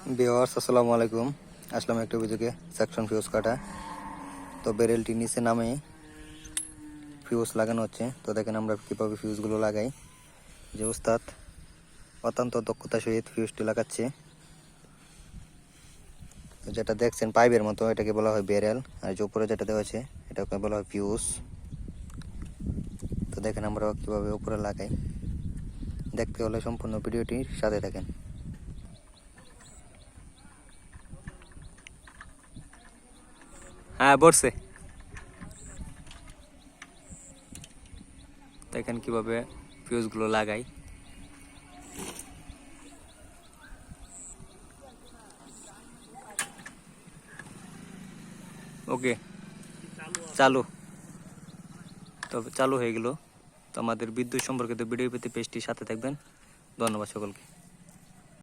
Viewers আসসালামু আলাইকুম। আসলাম একটা ভিডিওকে সেকশন ফিউজ কাটা। তো বেরেলটি নিচে নামে ফিউজ লাগানো হচ্ছে। তো দেখেন আমরা কীভাবে ফিউজগুলো লাগাই। যে উস্তাদ অত্যন্ত দক্ষতার সহিত ফিউজটি লাগাচ্ছে। যেটা দেখছেন পাইপের মতো, এটাকে বলা হয় বেরেল, আর যে উপরে যেটা দেওয়া আছে এটাকে বলা হয় ফিউজ। তো দেখেন আমরা কীভাবে উপরে লাগাই। দেখতে হলে সম্পূর্ণ ভিডিওটির সাথে থাকেন। হ্যাঁ বসছে। দেখেন কিভাবে ফিউজগুলো লাগাই। ওকে, চালু। তো চালু হয়ে গেল। তো আমাদের বিদ্যুৎ সম্পর্কিত ভিডিও পেতে পেজটির সাথে থাকবেন। ধন্যবাদ সকলকে।